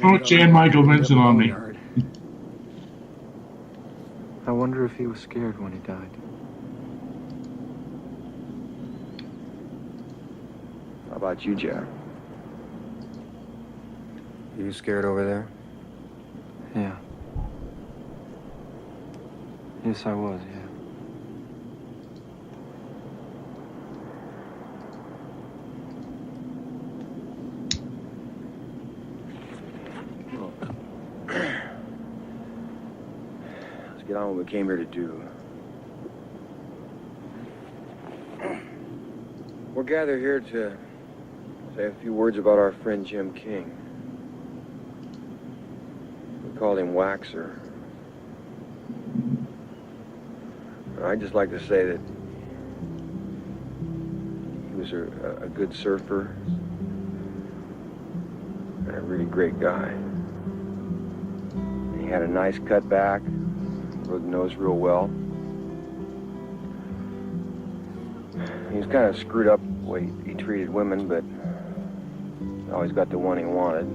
Don't jam Michael Vincent on me. I wonder if he was scared when he died. How about you, Jack? You scared over there? Yeah. Yes, I was, yeah. Let's get on what we came here to do. We're gathered here to say a few words about our friend Jim King. We called him Waxer. I'd just like to say that he was a good surfer and a really great guy. He had a nice cut back, rode the nose real well. He was kind of screwed up the way he treated women, but he always got the one he wanted.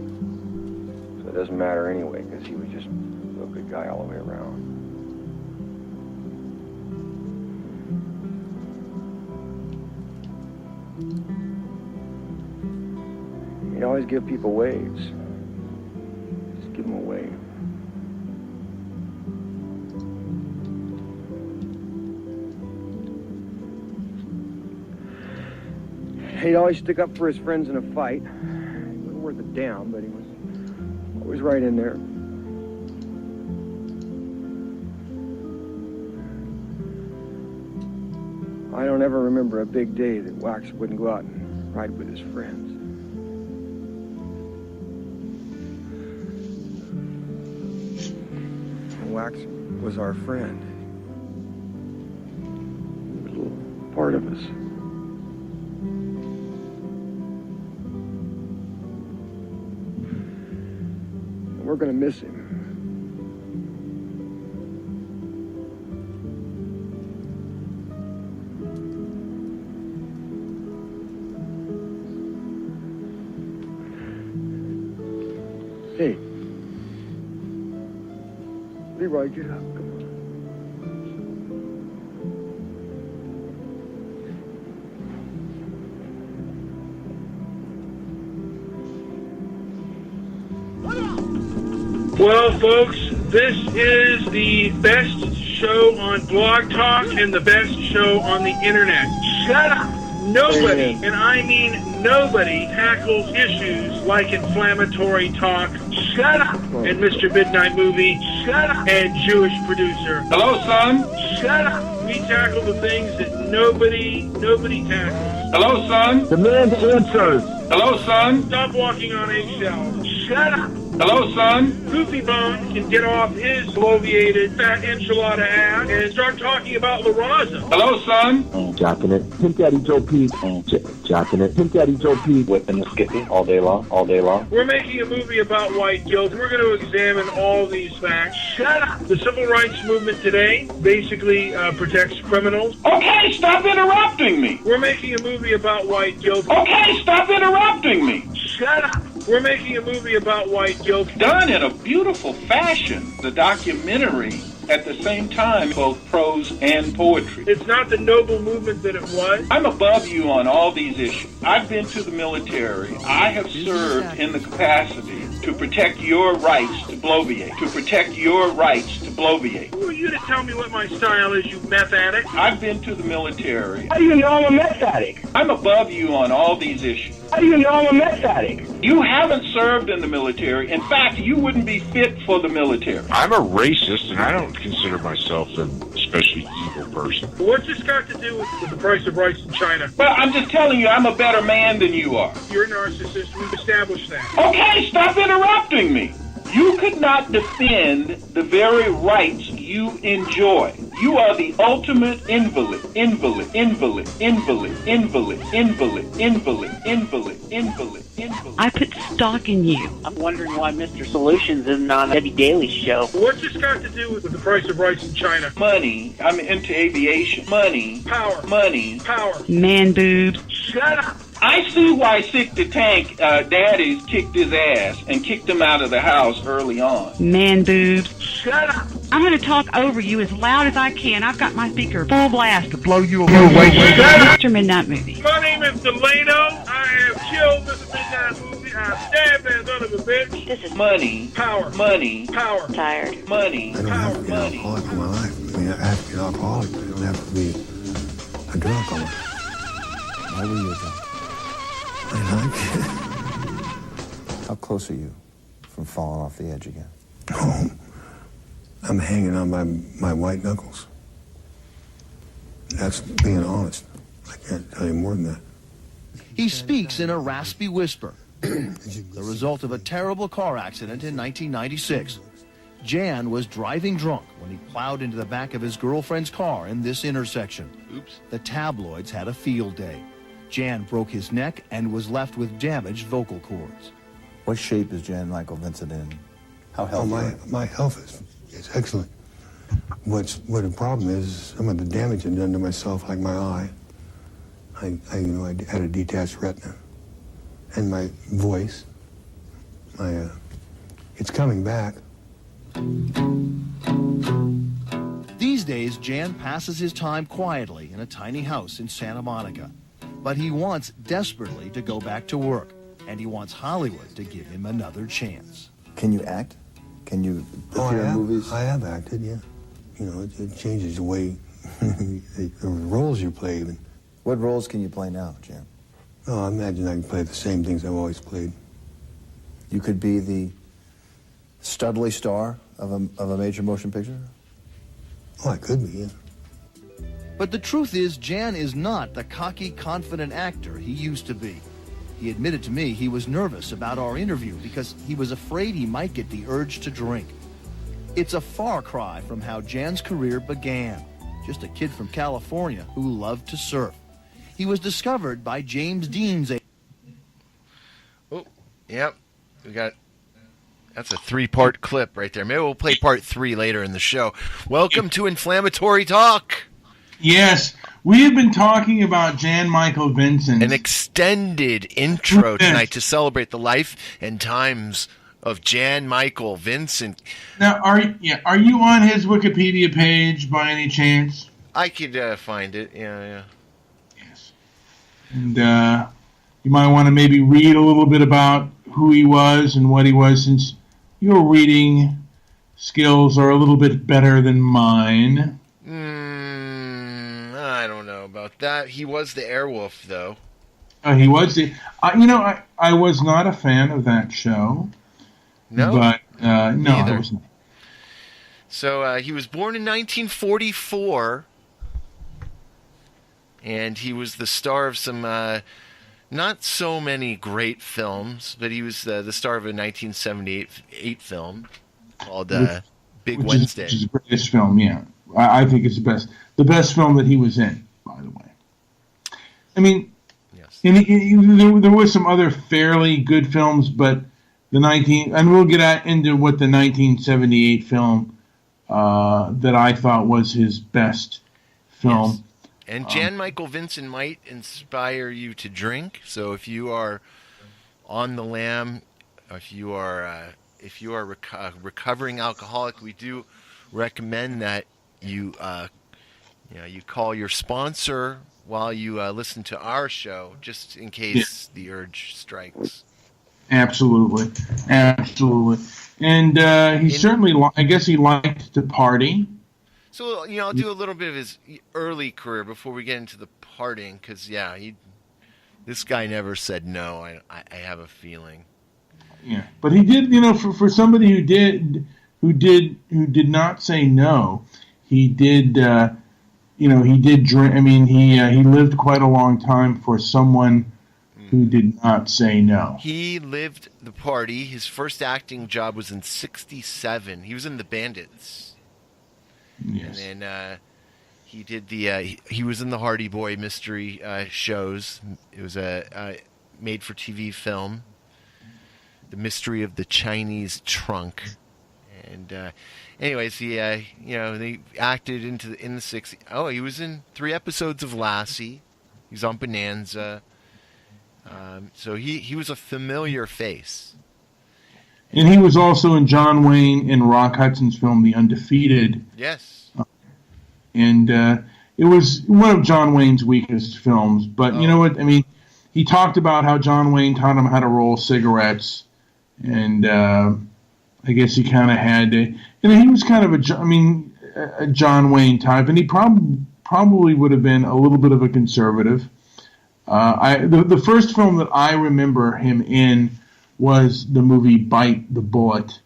So it doesn't matter anyway, because he was just a good guy all the way around. He'd always give people waves. Just give them a wave. He'd always stick up for his friends in a fight. He wasn't worth a damn, but he was always right in there. I don't ever remember a big day that Wax wouldn't go out and ride with his friends. Wax was our friend. He was a little part of us. And we're gonna miss him. Hey. Leroy, get up. Come on. Well, folks, this is the best show on Blog Talk and the best show on the internet. Shut up! Nobody, and I mean nobody, tackles issues like Inflammatory Talk. Shut up! And Mr. Midnight Movie. Shut up! And Jewish Producer. Hello, son. Shut up! We tackle the things that nobody tackles. Hello, son. Demand answers. Hello, son. Stop walking on eggshells. Shut up! Hello, son. Goofy Bone can get off his bloviated fat enchilada ass and start talking about La Raza. Hello, son. Jocking it. Pimp Daddy Joe Pete. Jocking it. Pimp Daddy Joe Pete. Whipping the skippy all day long, all day long. We're making a movie about white guilt. We're going to examine all these facts. Shut up! The civil rights movement today basically protects criminals. Okay, stop interrupting me. We're making a movie about white guilt. Okay, stop interrupting me. Shut up! We're making a movie about white guilt. Done in a beautiful fashion. The documentary, at the same time, both prose and poetry. It's not the noble movement that it was. I'm above you on all these issues. I've been to the military. I have served in the capacity to protect your rights to bloviate. To protect your rights to bloviate. Who are you to tell me what my style is, you meth addict? I've been to the military. How do you know I'm a meth addict? I'm above you on all these issues. How do you know I'm a meth addict? You haven't served in the military. In fact, you wouldn't be fit for the military. I'm a racist, and I don't consider myself an especially evil person. What's this got to do with the price of rice in China? Well, I'm just telling you, I'm a better man than you are. You're a narcissist. We've established that. Okay, stop interrupting me. You could not defend the very rights you enjoy. You are the ultimate invalid, invalid, invalid, invalid, invalid, invalid, invalid, invalid, invalid, invalid. I put stock in you. I'm wondering why Mr. Solutions isn't on Debbie Daly's show. What's this got to do with the price of rice in China? Money. I'm into aviation. Money. Power. Money. Power. Man boobs. Shut up! I see why Sick the Tank daddies kicked his ass and kicked him out of the house early on. Man boobs. Shut up. I'm going to talk over you as loud as I can. I've got my speaker full blast to blow you away. Mr. Midnight Movie. My name is Delano. I have killed Mr. Midnight Movie. I've stabbed that son of a bitch. This is Money. Power. Money. Power. tired. Money. I don't have to be an Money. alcoholic in my life. I mean, I have to be an alcoholic, but I don't have to be a drunk on it. Why were you a drunk? How close are you from falling off the edge again? Oh, I'm hanging on my white knuckles. That's being honest. I can't tell you more than that. He speaks in a raspy whisper, the result of a terrible car accident in 1996. Jan was driving drunk when he plowed into the back of his girlfriend's car in this intersection. Oops. The tabloids had a field day. Jan broke his neck and was left with damaged vocal cords. What shape is Jan Michael Vincent in? How healthy? My health is excellent. What the problem is, some of the damage I've done to myself, like my eye. I had a detached retina, and my voice. It's coming back. These days, Jan passes his time quietly in a tiny house in Santa Monica. But he wants desperately to go back to work, and he wants Hollywood to give him another chance. Can you act? Can you appear in movies? I have acted, yeah. You know, it changes the way, the roles you play even. What roles can you play now, Jan? Oh, I imagine I can play the same things I've always played. You could be the studly star of a major motion picture? Oh, I could be, yeah. But the truth is, Jan is not the cocky, confident actor he used to be. He admitted to me he was nervous about our interview because he was afraid he might get the urge to drink. It's a far cry from how Jan's career began. Just a kid from California who loved to surf. He was discovered by James Dean's... Oh, yep. That's a 3-part clip right there. Maybe we'll play part 3 later in the show. Welcome to Inflammatory Talk. Yes, we have been talking about Jan Michael Vincent. An extended intro tonight to celebrate the life and times of Jan Michael Vincent. Now, are you on his Wikipedia page by any chance? I could find it. Yeah. Yes. And you might want to maybe read a little bit about who he was and what he was, since your reading skills are a little bit better than mine. I don't know about that. He was the Airwolf, though. He was the... I was not a fan of that show. No? But, no, I was not. So, he was born in 1944, and he was the star of some, not so many great films, but he was the star of a 1978 film called Big Wednesday. Which is the greatest film, yeah. I think it's the best film that he was in, by the way. I mean, yes. There were some other fairly good films, but and we'll get into what the 1978 film that I thought was his best film. Yes. And Jan Michael Vincent might inspire you to drink. So if you are on the lam, if you are a recovering alcoholic, we do recommend that you call your sponsor while you listen to our show, just in case the urge strikes. Absolutely. And I guess he liked to party. So, I'll do a little bit of his early career before we get into the partying, because, this guy never said no, I have a feeling. Yeah, but he did, for somebody who did not say no, he did, he did drink. I mean, he lived quite a long time for someone who did not say no. He lived the party. His first acting job was in '67. He was in The Bandits. Yes. And then he did he was in the Hardy Boy mystery shows. It was a made-for-TV film, The Mystery of the Chinese Trunk. And anyways, he they acted in the 60s. Oh, he was in 3 episodes of Lassie. He was on Bonanza. So he was a familiar face. And he was also in John Wayne and Rock Hudson's film The Undefeated. Yes. And it was one of John Wayne's weakest films. But you know what? I mean, he talked about how John Wayne taught him how to roll cigarettes. And I guess he kind of had to. And he was kind of a John Wayne type. And he probably would have been a little bit of a conservative. The first film that I remember him in was the movie Bite the Bullet,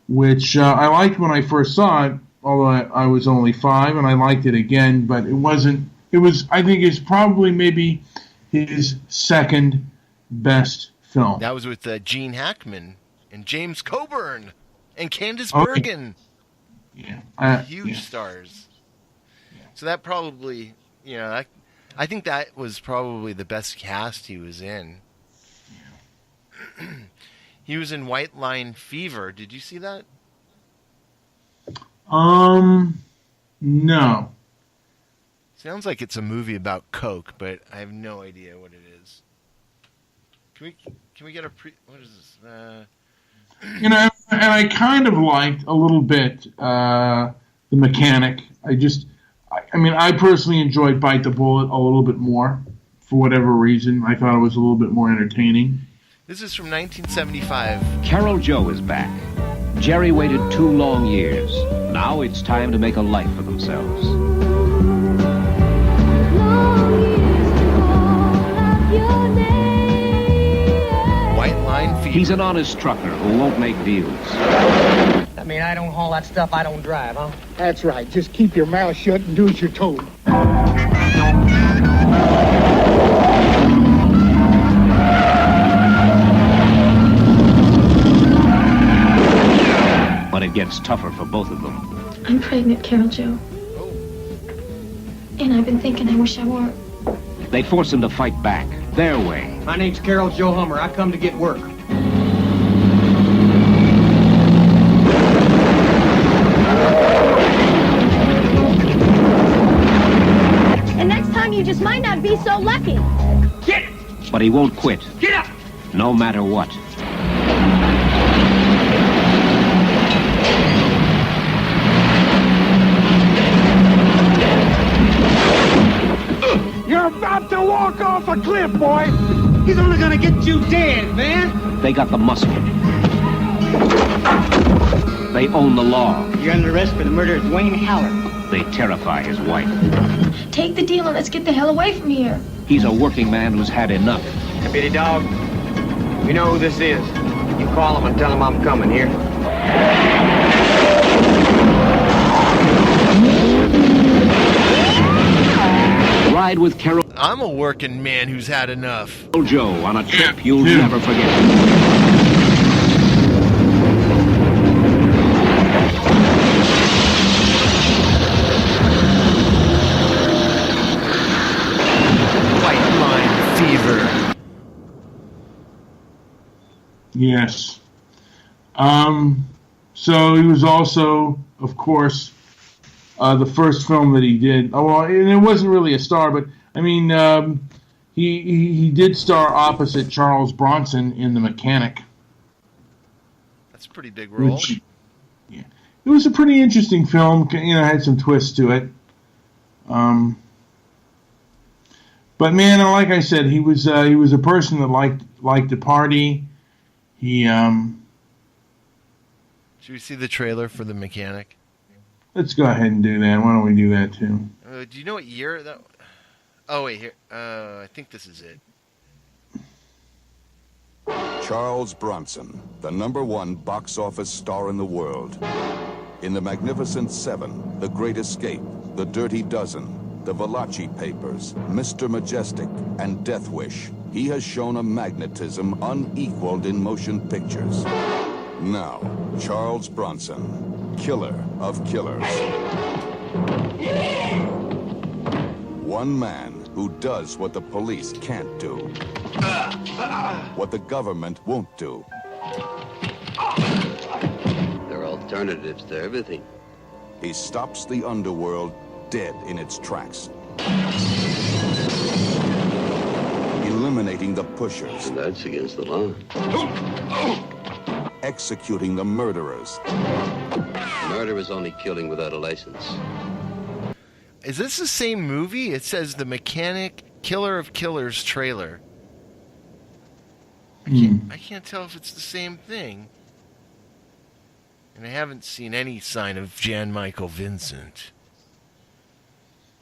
which I liked when I first saw it, although I was only 5, and I liked it again, but I think it's probably maybe his second best film. That was with Gene Hackman and James Coburn and Candice Bergen. Yeah. Huge stars. So that probably, I think that was probably the best cast he was in. He was in White Line Fever. Did you see that? No. Sounds like it's a movie about coke, but I have no idea what it is. Can we get what is this? And I kind of liked a little bit The Mechanic. I personally enjoyed Bite the Bullet a little bit more for whatever reason. I thought it was a little bit more entertaining. This is from 1975. Carol Joe is back. Jerry waited 2 long years. Now it's time to make a life for themselves. White Line Fever. He's an honest trucker who won't make deals. I mean, I don't haul that stuff, I don't drive, huh? That's right. Just keep your mouth shut and do as you're told. But it gets tougher for both of them. I'm pregnant, Carol Joe. And I've been thinking I wish I weren't. They force him to fight back, their way. My name's Carol Joe Hummer. I come to get work. And next time you just might not be so lucky. Get! But he won't quit. Get up! No matter what. You're about to walk off a cliff, boy! He's only gonna get you dead, man! They got the muscle. They own the law. You're under arrest for the murder of Dwayne Howard. They terrify his wife. Take the deal and let's get the hell away from here. He's a working man who's had enough. Hey, Bitty Dog, we know who this is. You call him and tell him I'm coming here. Ride with Carol. I'm a working man who's had enough. Joe on a trip you'll never forget. White Line Fever. Yes. So he was also, of course, the first film that he did. Oh, well, and it wasn't really a star, but I mean, he did star opposite Charles Bronson in The Mechanic. That's a pretty big role. It was a pretty interesting film. Had some twists to it. But man, like I said, he was a person that liked to party. He. Should we see the trailer for The Mechanic? Let's go ahead and do that. Why don't we do that too? Do you know what year that? Oh wait, here. I think this is it. Charles Bronson, the #1 box office star in the world. In The Magnificent Seven, The Great Escape, The Dirty Dozen, The Valachi Papers, Mr. Majestic, and Death Wish, he has shown a magnetism unequaled in motion pictures. Now, Charles Bronson, killer of killers. One man who does what the police can't do. What the government won't do. There are alternatives to everything. He stops the underworld dead in its tracks. eliminating the pushers. That's against the law. Executing the murderers. Murder is only killing without a license. Is this the same movie? It says The Mechanic, Killer of Killers trailer. I can't tell if it's the same thing. And I haven't seen any sign of Michael Vincent.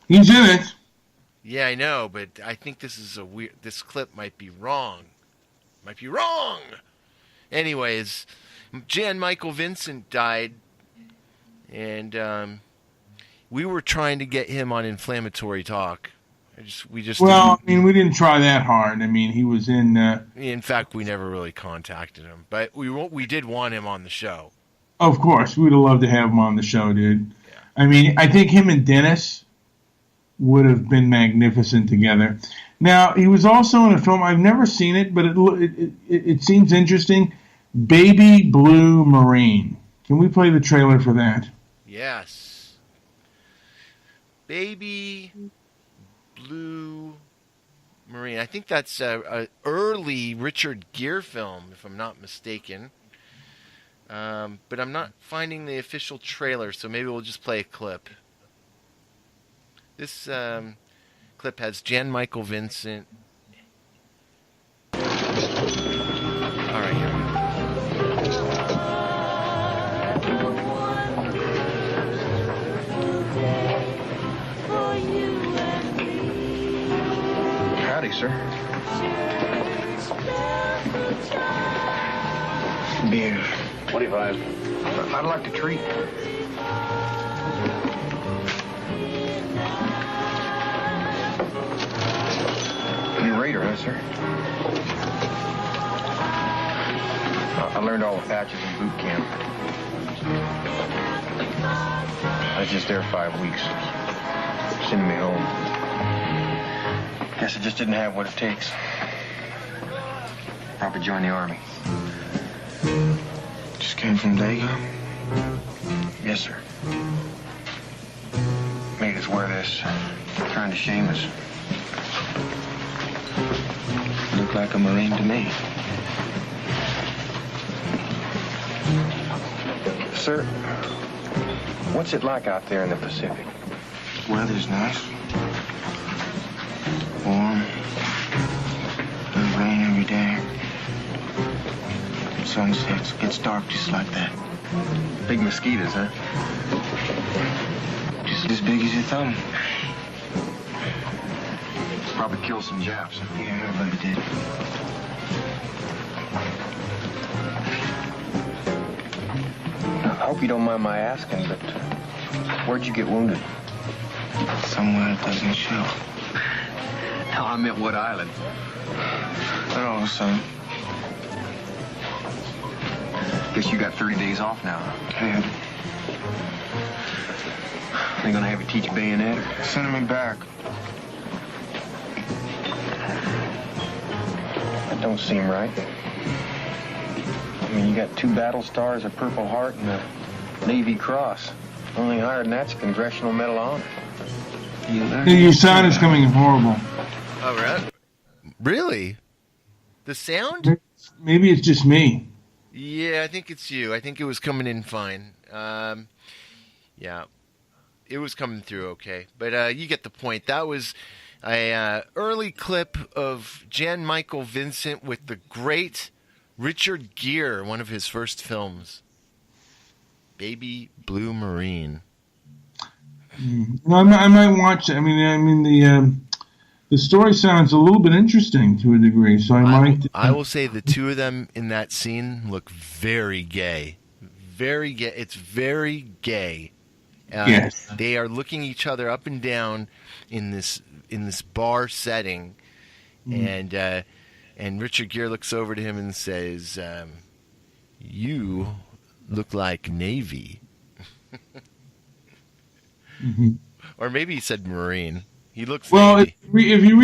He's in it. Yeah, I know, but I think this is this clip might be wrong. Might be wrong! Anyways, Michael Vincent died, and we were trying to get him on Inflammatory Talk. We didn't try that hard. I mean, he was in. In fact, we never really contacted him, but we did want him on the show. Of course, we'd have loved to have him on the show, dude. Yeah. I mean, I think him and Dennis would have been magnificent together. Now, he was also in a film, I've never seen it, but it seems interesting, Baby Blue Marine. Can we play the trailer for that? Yes. Baby Blue Marine. I think that's an early Richard Gere film, if I'm not mistaken. But I'm not finding the official trailer, so maybe we'll just play a clip. This clip has Michael Vincent. All right, here we go. Howdy, sir. Beer. 25. I'd like to treat. New raider, huh, sir? I learned all the patches in boot camp. I was just there 5 weeks. Sending me home. Guess I just didn't have what it takes. Probably join the army. Just came from Dago? Yes, sir. Made us wear this. Trying to shame us. Look like a Marine to me. Sir, what's it like out there in the Pacific? Weather's nice. Warm. Little rain every day. Sun sets, gets dark just like that. Big mosquitoes, huh? Just as big as your thumb. Probably killed some Japs. Yeah, everybody did. I hope you don't mind my asking, but where'd you get wounded? Somewhere it doesn't show. No, I meant what island? Oh, son. Guess you got 30 days off now. Yeah. They gonna have you teach bayonet? Send me back. That don't seem right. I mean, you got 2 battle stars, a Purple Heart, and a Navy Cross. Only higher than that's a Congressional Medal of Honor. Your sound is coming horrible. All right. Really? The sound? Maybe it's just me. Yeah, I think it's you. I think it was coming in fine. Yeah, it was coming through okay. But you get the point. That was a early clip of Michael Vincent with the great Richard Gere, one of his first films, Baby Blue Marine. I might watch it. I mean, the story sounds a little bit interesting to a degree, so I might. I will say the two of them in that scene look very gay. Very gay. It's very gay. Yes. They are looking each other up and down in this bar setting, and Richard Gere looks over to him and says, "You look like Navy." Or maybe he said Marine. He looks well. Navy. If you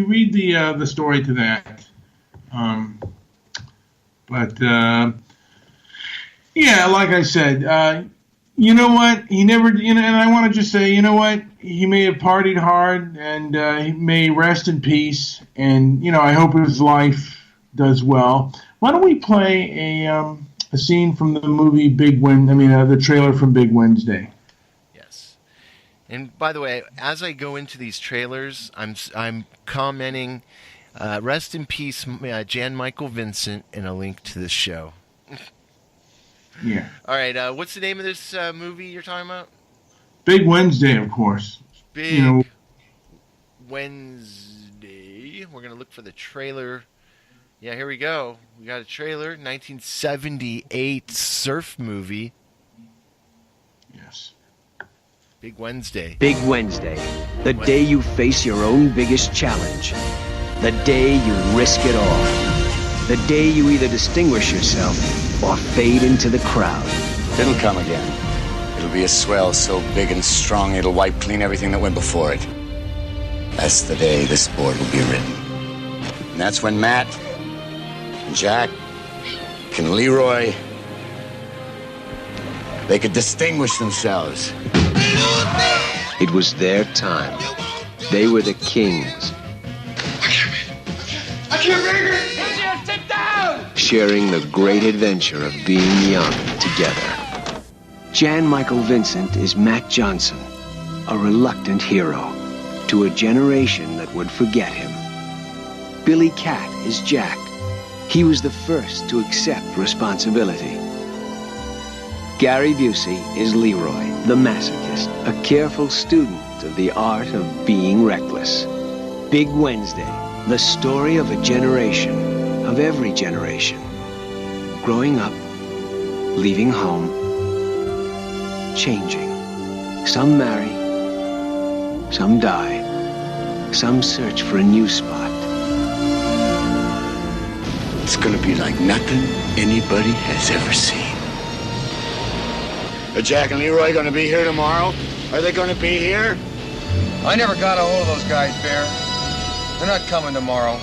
read the story to that, yeah, like I said, You know what? He never, and I want to just say, you know what? He may have partied hard, and he may rest in peace. And I hope his life does well. Why don't we play a scene from the movie the trailer from Big Wednesday? Yes. And by the way, as I go into these trailers, I'm commenting, rest in peace, Jan Michael Vincent, and a link to this show. Yeah. All right. What's the name of this movie you're talking about? Big Wednesday, of course. Big Wednesday. We're going to look for the trailer. Yeah, here we go. We got a trailer. 1978 surf movie. Yes. Big Wednesday. Big Wednesday. The day you face your own biggest challenge. The day you risk it all. The day you either distinguish yourself or fade into the crowd. It'll come again. It'll be a swell so big and strong it'll wipe clean everything that went before it. That's the day this board will be written. And that's when Matt, and Jack, and Leroy, they could distinguish themselves. It was their time. They were the kings. I can't make it! Sit down! Sharing the great adventure of being young together. Jan Michael Vincent is Matt Johnson, a reluctant hero to a generation that would forget him. Billy Cat is Jack. He was the first to accept responsibility. Gary Busey is Leroy, the masochist, a careful student of the art of being reckless. Big Wednesday, the story of a generation, of every generation. Growing up, leaving home, changing. Some marry, some die, some search for a new spot. It's gonna be like nothing anybody has ever seen. Are Jack and Leroy gonna be here tomorrow? Are they gonna be here? I never got a hold of those guys, Bear. They're not coming tomorrow.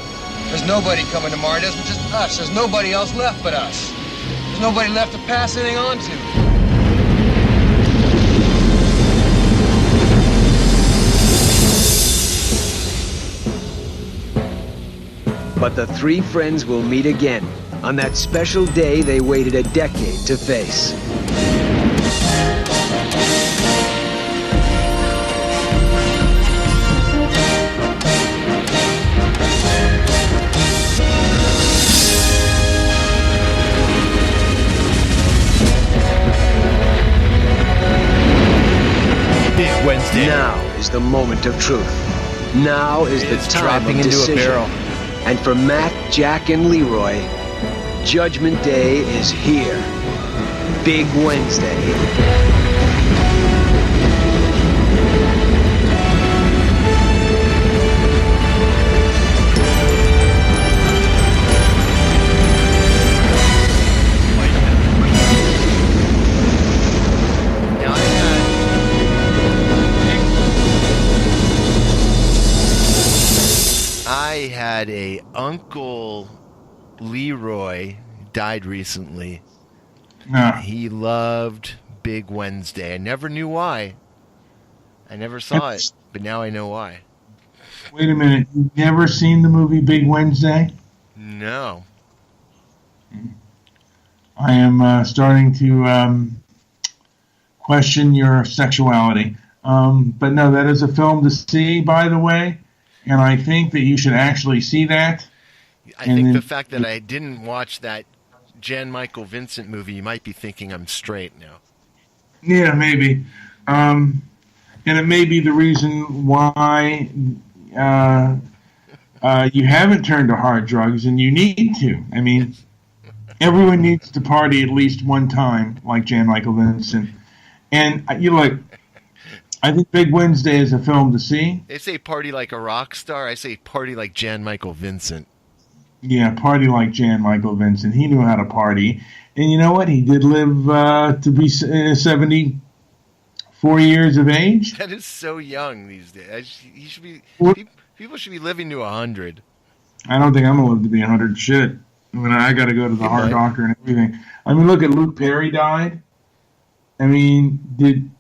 There's nobody coming tomorrow. It isn't just us. There's nobody else left but us. There's nobody left to pass anything on to. But the three friends will meet again on that special day they waited a decade to face. Big Wednesday. Now is the moment of truth. Now is the time of decision. Into a barrel. And for Matt, Jack, and Leroy, Judgment Day is here. Big Wednesday. I had a Uncle Leroy, died recently. He loved Big Wednesday. I never knew why. I never saw it, but now I know why. Wait a minute. You've never seen the movie Big Wednesday? No. I am starting to question your sexuality. But no, that is a film to see, by the way. And I think that you should actually see that. I think the fact that I didn't watch that Jan Michael Vincent movie, you might be thinking I'm straight now. Yeah, maybe. And it may be the reason why you haven't turned to hard drugs, and you need to. I mean, everyone needs to party at least one time, like Jan Michael Vincent. And I think Big Wednesday is a film to see. They say party like a rock star. I say party like Jan Michael Vincent. Yeah, party like Jan Michael Vincent. He knew how to party. And you know what? He did live to be 74 years of age. That is so young these days. He should be. People should be living to 100. I don't think I'm going to live to be 100. Shit. I mean, I got to go to the heart doctor and everything. I mean, look at Luke Perry died. I mean, did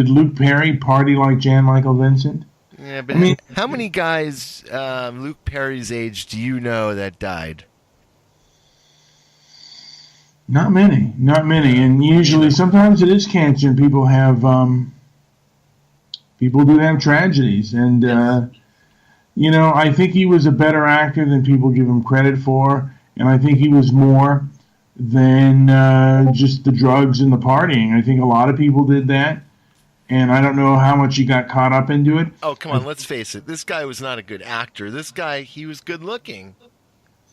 Luke Perry party like Jan Michael Vincent? Yeah, but how many guys Luke Perry's age do you know that died? Not many. And usually, sometimes it is cancer, and people do have tragedies. And, I think he was a better actor than people give him credit for. And I think he was more than just the drugs and the partying. I think a lot of people did that. And I don't know how much he got caught up into it. Oh, come on, let's face it. This guy was not a good actor. This guy, he was good looking.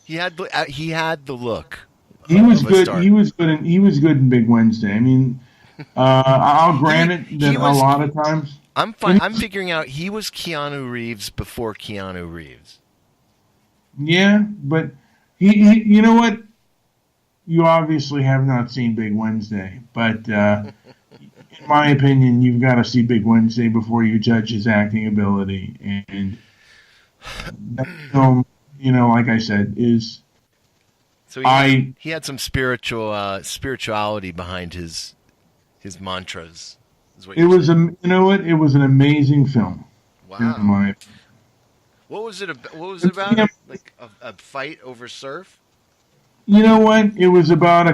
He had the look. He was good. He was good in Big Wednesday. I mean, I'll grant it that a lot of times. I'm figuring out he was Keanu Reeves before Keanu Reeves. Yeah, but he you know what? You obviously have not seen Big Wednesday, but in my opinion, you've got to see Big Wednesday before you judge his acting ability. And that film, like I said, is. So he had some spirituality behind his mantras. It was it was an amazing film. Wow. What was it about? Like a fight over surf? You know what? It was about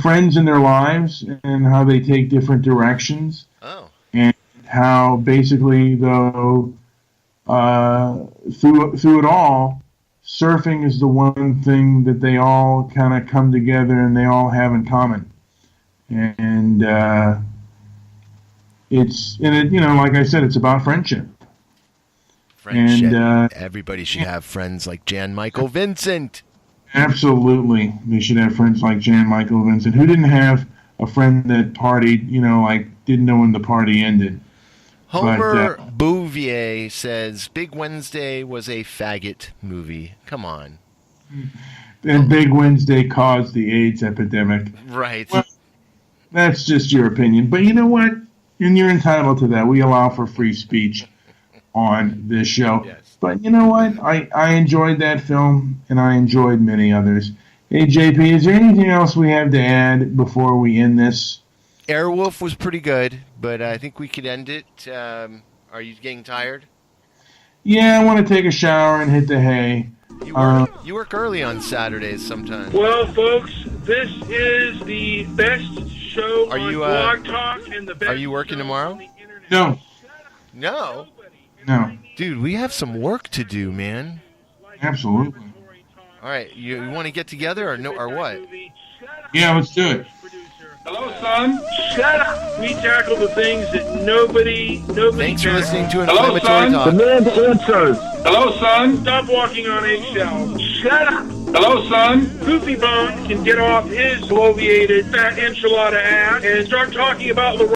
friends in their lives and how they take different directions. Oh. And how basically though through it all, surfing is the one thing that they all kind of come together and they all have in common. And like I said, it's about friendship. Friendship. And everybody should have friends like Jan Michael Vincent. Absolutely. They should have friends like Jan Michael Vincent. Who didn't have a friend that partied, didn't know when the party ended? Homer Bouvier says Big Wednesday was a faggot movie. Come on. And Big Wednesday caused the AIDS epidemic. Right. Well, that's just your opinion. But you know what? And you're entitled to that. We allow for free speech on this show. Yes. But you know what? I enjoyed that film, and I enjoyed many others. Hey, JP, is there anything else we have to add before we end this? Airwolf was pretty good, but I think we could end it. Are you getting tired? Yeah, I want to take a shower and hit the hay. You work early on Saturdays sometimes. Well, folks, this is the best show on Blog Talk and the best. Are you working tomorrow? No. No? No. Dude, we have some work to do, man. Absolutely. All right, you want to get together or what? Yeah, let's do it. Hello, son. Shut up. We tackle the things that nobody. Thanks for listening to Inflammatory Talk. Demand answers. Hello, son. Stop walking on eggshells. Shut up. Hello, son. Goofy Bone can get off his bloviated fat enchilada ass and start talking about the